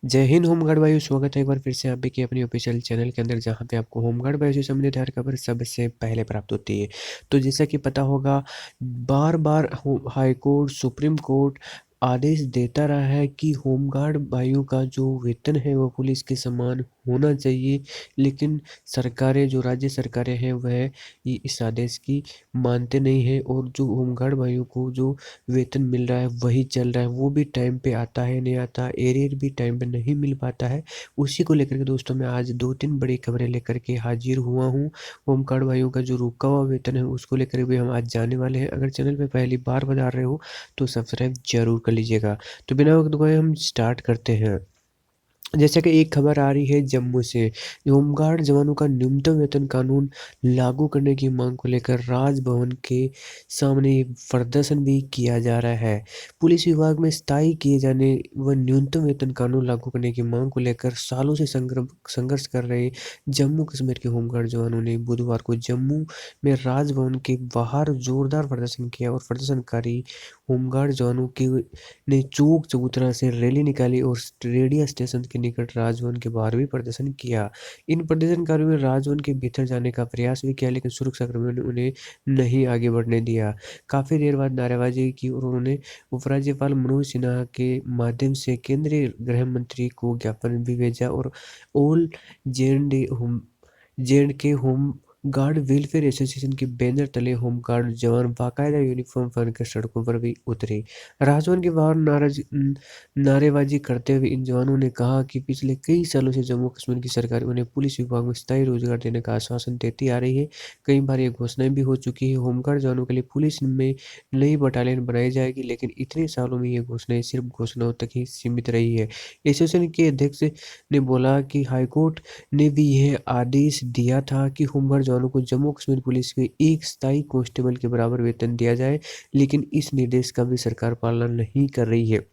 जय हिंद होमगार्ड वायु। स्वागत है एक बार फिर से आप भी की अपनी ऑफिशियल चैनल के अंदर, जहां पे आपको होमगार्ड वायु से संबंधित हर खबर सबसे पहले प्राप्त होती है। तो जैसा कि पता होगा, बार बार हाई कोर्ट, सुप्रीम कोर्ट आदेश देता रहा है कि होमगार्ड वायु का जो वेतन है वो पुलिस के समान होना चाहिए। लेकिन सरकारें, जो राज्य सरकारें हैं, वह ये इस आदेश की मानते नहीं है, और जो होमगार्ड वायु को जो वेतन मिल रहा है वही चल रहा है। वो भी टाइम पे आता है, नहीं आता, एरियर भी टाइम पे नहीं मिल पाता है। उसी को लेकर के दोस्तों मैं आज 2-3 बड़ी खबरें लेकर के हाजिर हुआ हूँ। होम कार्ड भाइयों का जो रुका हुआ वेतन है उसको लेकर भी हम आज जाने वाले हैं। अगर चैनल पे पहली बार बता रहे हो तो सब्सक्राइब जरूर कर लीजिएगा। तो बिना वक्त गए हम स्टार्ट करते हैं। जैसे कि एक खबर आ रही है जम्मू से, होमगार्ड जवानों का न्यूनतम वेतन कानून लागू करने की मांग को लेकर राजभवन के सामने प्रदर्शन भी किया जा रहा है। पुलिस विभाग में स्थायी किए जाने व न्यूनतम वेतन कानून लागू करने की मांग को लेकर सालों से संघर्ष कर रहे जम्मू कश्मीर के होमगार्ड जवानों ने बुधवार को जम्मू में राजभवन के बाहर जोरदार प्रदर्शन किया, और प्रदर्शनकारी होमगार्ड जवानों की ने चौक चबूतरा से रैली निकाली और रेडियो स्टेशन के निकट राजभवन के बाहर भी प्रदर्शन किया। इन प्रदर्शनकारियों ने राजभवन के भीतर जाने का प्रयास भी किया, लेकिन सुरक्षाकर्मियों ने उन्हें नहीं आगे बढ़ने दिया। काफी देर बाद नारेबाजी की और उन्होंने उपराज्यपाल मनोज सिन्हा के माध्यम से केंद्रीय गृह मंत्री को ज्ञापन भी भेजा, और ऑल जे एंड के होम गार्ड वेलफेयर एसोसिएशन के बैनर तले होमगार्ड जवान बाकायदा यूनिफॉर्म पहनकर सड़कों पर भी उतरे। राजभवन के बाहर नारेबाजी करते हुए इन जवानों ने कहा कि पिछले कई सालों से जम्मू कश्मीर की सरकार उन्हें पुलिस विभाग में स्थायी रोजगार देने का आश्वासन देती आ रही है। कई बार ये घोषणाएं भी हो चुकी है। होमगार्ड जवानों के लिए पुलिस में नई बटालियन बनाई जाएगी, लेकिन इतने सालों में ये घोषणाएं सिर्फ घोषणाओं तक ही सीमित रही है। एसोसिएशन के अध्यक्ष ने बोला कि हाईकोर्ट ने भी यह आदेश दिया था कि होमगार्ड जवानों को जम्मू कश्मीर पुलिस के एक स्थायी कांस्टेबल के बराबर वेतन दिया जाए, लेकिन इस निर्देश का भी सरकार पालना नहीं कर रही है।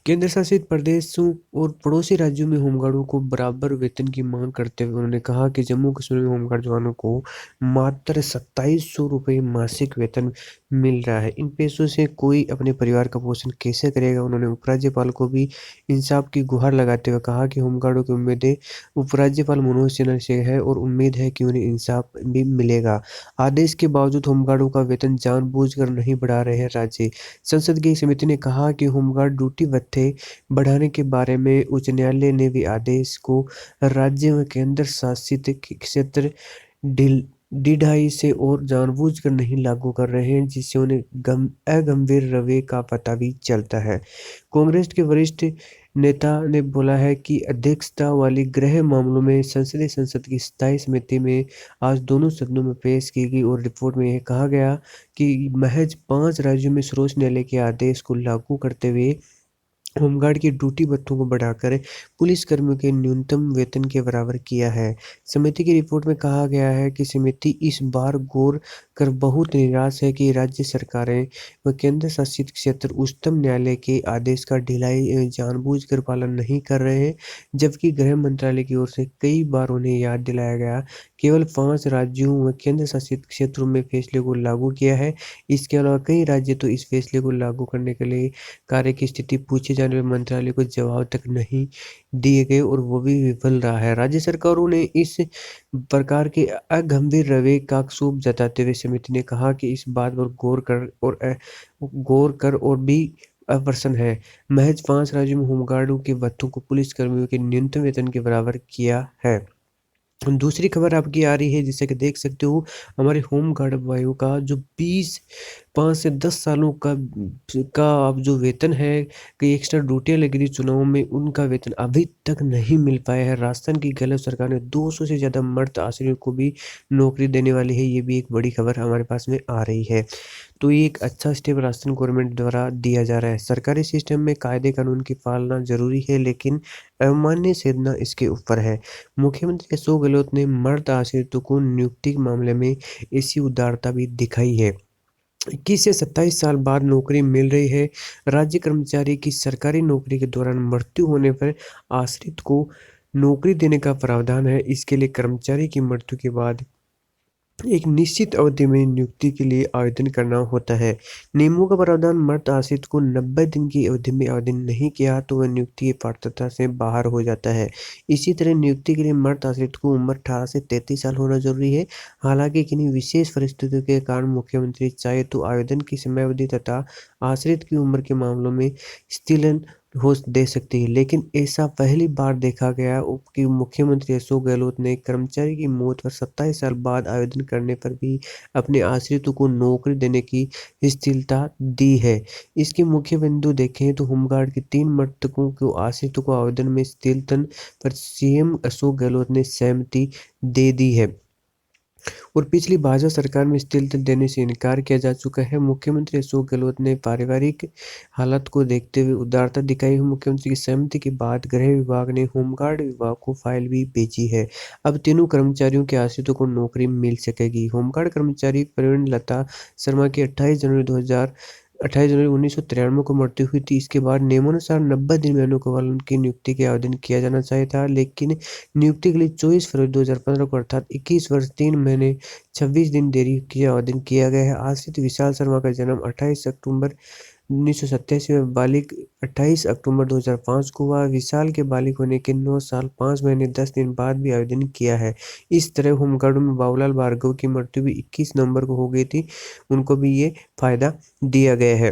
केंद्र शासित प्रदेशों और पड़ोसी राज्यों में होमगार्डों को बराबर वेतन की मांग करते हुए उन्होंने कहा कि जम्मू कश्मीर में होमगार्ड जवानों को मात्र 2700 रुपये मासिक वेतन मिल रहा है। इन पैसों से कोई अपने परिवार का पोषण कैसे करेगा। उन्होंने उपराज्यपाल को भी इंसाफ की गुहार लगाते हुए कहा कि होमगार्डों की उम्मीदें उपराज्यपाल मनोज सिन्हा से है, और उम्मीद है कि उन्हें इंसाफ भी मिलेगा। आदेश के बावजूद होमगार्डों का वेतन जानबूझकर नहीं बढ़ा रहे हैं राज्य। संसद की समिति ने कहा कि होमगार्ड ड्यूटी भत्ते बढ़ाने के बारे में उच्च न्यायालय ने भी आदेश को राज्य व केंद्र शासित क्षेत्र ढिल ढिढाई से और जानबूझकर नहीं लागू कर रहे हैं, जिससे उन्हें अगंभीर रवैये का पता भी चलता है। कांग्रेस के वरिष्ठ नेता ने बोला है कि अध्यक्षता वाली गृह मामलों में संसद की स्थायी समिति में आज दोनों सदनों में पेश की गई, और रिपोर्ट में यह कहा गया कि महज 5 राज्यों में सर्वोच्च न्यायालय के आदेश को लागू करते हुए होमगार्ड की ड्यूटी भत्तों को बढ़ाकर पुलिस कर्मियों के न्यूनतम वेतन के बराबर किया है। समिति की रिपोर्ट में कहा गया है कि समिति इस बार गौर कर बहुत निराश है कि राज्य सरकारें व केंद्र शासित क्षेत्र उच्चतम न्यायालय के आदेश का ढिलाई जानबूझकर पालन नहीं कर रहे हैं, जबकि गृह मंत्रालय की ओर से कई बार उन्हें याद दिलाया गया। केवल 5 राज्यों व केंद्र शासित क्षेत्रों में फैसले को लागू किया है। इसके अलावा कई राज्य तो इस फैसले को लागू करने के लिए कार्य की स्थिति पूछे जाने पर मंत्रालय को जवाब तक नहीं दिए गए, और वो भी विफल रहा है। राज्य सरकारों ने इस प्रकार के अगंभीर रवैये का क्षोभ जताते हुए समिति ने कहा कि इस बात पर गौर कर और भी अप्रसन्न है। महज 5 राज्यों में होमगार्डों के भत्तों को पुलिस कर्मियों के न्यूनतम वेतन के बराबर किया है। दूसरी खबर आपकी आ रही है, जिसे कि देख सकते हो, हमारे होम गार्ड वायु का जो 5 से 10 सालों का अब जो वेतन है, कई एक्स्ट्रा ड्यूटियां लगी थी चुनाव में, उनका वेतन अभी तक नहीं मिल पाया है। राजस्थान की गहलोत सरकार ने 200 से ज्यादा मर्द आश्रितों को भी नौकरी देने वाली है। ये भी एक बड़ी खबर हमारे पास में आ रही है। तो ये एक अच्छा स्टेप राजस्थान गवर्नमेंट द्वारा दिया जा रहा है। सरकारी सिस्टम में कायदे कानून की पालना जरूरी है, लेकिन अवमान्य सेधना इसके ऊपर है। मुख्यमंत्री अशोक गहलोत ने मर्द आश्रितों को नियुक्ति के मामले में ऐसी उदारता भी दिखाई है। 21 से 27 साल बाद नौकरी मिल रही है। राज्य कर्मचारी की सरकारी नौकरी के दौरान मृत्यु होने पर आश्रित को नौकरी देने का प्रावधान है। इसके लिए कर्मचारी की मृत्यु के बाद एक निश्चित अवधि में नियुक्ति के लिए आवेदन करना होता है। नियमों का प्रावधान मर्द आश्रित को 90 दिन की अवधि में आवेदन नहीं किया तो वह नियुक्ति की पात्रता से बाहर हो जाता है। इसी तरह नियुक्ति के लिए मर्द आश्रित को उम्र 18 से 33 साल होना जरूरी है। हालांकि किन्हीं विशेष परिस्थितियों के कारण मुख्यमंत्री चाहे तो आवेदन की समयावधि तथा आश्रित की उम्र के मामलों में स्थिलन हो दे सकती है, लेकिन ऐसा पहली बार देखा गया कि मुख्यमंत्री अशोक गहलोत ने कर्मचारी की मौत पर 27 साल बाद आवेदन करने पर भी अपने आश्रितों को नौकरी देने की स्थिरता दी है। इसके मुख्य बिंदु देखें तो होमगार्ड के 3 मृतकों को आश्रितों को आवेदन में स्थिरतन पर सीएम अशोक गहलोत ने सहमति दे दी है और पिछली भाजपा सरकार में स्थिरता देने से इनकार किया जा चुका है। मुख्यमंत्री अशोक गहलोत ने पारिवारिक हालत को देखते हुए उदारता दिखाई हुई मुख्यमंत्री की सहमति के बाद गृह विभाग ने होमगार्ड विभाग को फाइल भी भेजी है। अब तीनों कर्मचारियों के आश्रितों को नौकरी मिल सकेगी। होमगार्ड कर्मचारी प्रवीण लता शर्मा की 28 जनवरी 1993 को मृत्यु हुई थी। इसके बाद नियमानुसार 90 दिन में अनुकूलन की नियुक्ति के आवेदन किया जाना चाहिए था, लेकिन नियुक्ति के लिए 24 फरवरी 2015 को अर्थात 21 वर्ष 3 महीने 26 दिन देरी की आवेदन किया गया है। आश्रित विशाल शर्मा का जन्म 28 अक्टूबर 1987 में, बालिग 28 अक्टूबर 2005 को हुआ। विशाल के बालिग होने के 9 साल 5 महीने 10 दिन बाद भी आवेदन किया है। इस तरह होमगार्ड में बाबूलाल भार्गव की मृत्यु भी 21 नवंबर को हो गई थी, उनको भी ये फायदा दिया गया है।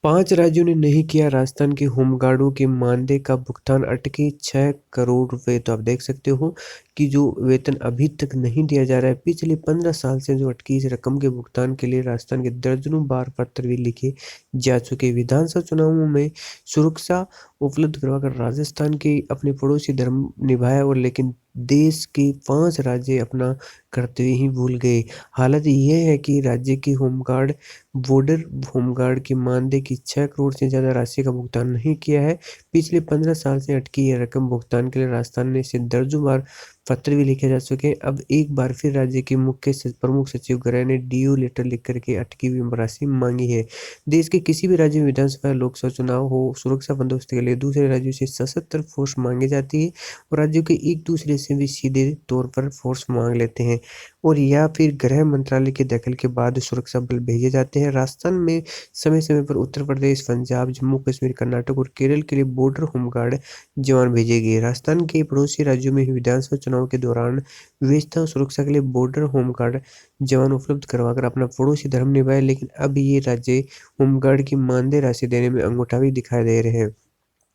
5 राज्यों ने नहीं किया राजस्थान के होमगार्डों के मानदेय का भुगतान, अटके 6 करोड़ रुपए। तो आप देख सकते हो कि जो वेतन अभी तक नहीं दिया जा रहा है, पिछले 15 साल से जो अटकी इस रकम के भुगतान के लिए राजस्थान के दर्जनों बार पत्र भी लिखे जा चुके। विधानसभा चुनावों में सुरक्षा उपलब्ध करवाकर राजस्थान के अपने पड़ोसी धर्म निभाया और लेकिन देश के 5 राज्य अपना कर्तव्य ही भूल गए। हालत यह है कि राज्य की होमगार्ड बॉर्डर होमगार्ड के मानदेय की 6 करोड़ से ज़्यादा राशि का भुगतान नहीं किया है। पिछले 15 साल से अटकी यह रकम भुगतान के लिए राजस्थान ने से दर्जों बार पत्र भी लिखे जा चुके हैं। अब एक बार फिर राज्य के प्रमुख सचिव गृह ने डीओ लेटर लिख करके अटकी हुई राशि मांगी है। देश के किसी भी राज्य में विधानसभा लोकसभा चुनाव हो, सुरक्षा बंदोबस्त के लिए दूसरे राज्यों से सशस्त्र फोर्स मांगी जाती है और राज्यों के एक दूसरे से भी सीधे तौर पर फोर्स मांग लेते हैं और या फिर गृह मंत्रालय के दखल के बाद सुरक्षा बल भेजे जाते हैं। राजस्थान में समय समय पर उत्तर प्रदेश, पंजाब, जम्मू कश्मीर, कर्नाटक और केरल के लिए बॉर्डर होमगार्ड जवान भेजे गए। राजस्थान के पड़ोसी राज्यों में विधानसभा चुनाव के दौरान व्यवस्था और सुरक्षा के लिए बॉर्डर होमगार्ड जवान उपलब्ध करवाकर अपना पड़ोसी धर्म निभाए, लेकिन अब ये राज्य होमगार्ड की मानदेय राशि देने में अंगूठा भी दिखाई दे रहे हैं।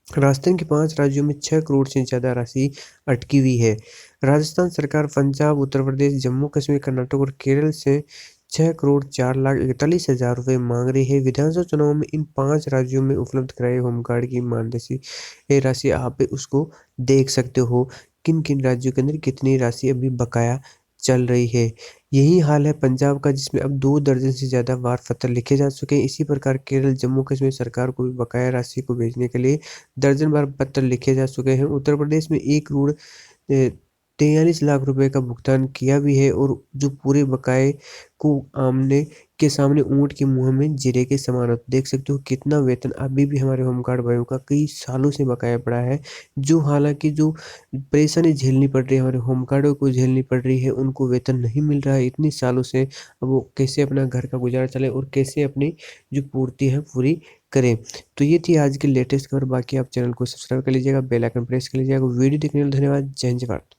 राजस्थान के 5 राज्यों में 6 करोड़ से ज्यादा राशि अटकी हुई है। राजस्थान सरकार पंजाब, उत्तर प्रदेश, जम्मू कश्मीर, कर्नाटक और केरल से 6 करोड़ 4 लाख 41 हजार रुपये मांग रही है। विधानसभा चुनाव में इन 5 राज्यों में उपलब्ध कराए होमगार्ड की मानदेय राशि आप उसको देख सकते हो किन किन राज्यों के अंदर कितनी राशि अभी बकाया चल रही है। यही हाल है पंजाब का, जिसमें अब 2 दर्जन से ज़्यादा बार पत्र लिखे जा चुके हैं। इसी प्रकार केरल, जम्मू कश्मीर सरकार को भी बकाया राशि को भेजने के लिए दर्जन बार पत्र लिखे जा चुके हैं। उत्तर प्रदेश में 1 करोड़ 43 लाख रुपए का भुगतान किया भी है और जो पूरे बकाये को आमने के सामने ऊँट के मुँह में जीरे के समान होता। देख सकते हो कितना वेतन अभी भी हमारे होमगार्ड भाइयों का कई सालों से बकाया पड़ा है, जो हालांकि जो परेशानी झेलनी पड़ रही है हमारे होमगार्डों को झेलनी पड़ रही है, उनको वेतन नहीं मिल रहा है इतनी सालों से। अब वो कैसे अपना घर का गुजारा चले और कैसे अपनी जो पूर्ति है पूरी करें। तो ये थी आज की लेटेस्ट खबर। बाकी आप चैनल को सब्सक्राइब कर लीजिएगा, बेल आइकन प्रेस कर लीजिएगा। वीडियो देखने के लिए धन्यवाद। जय हिंद, जय भारत।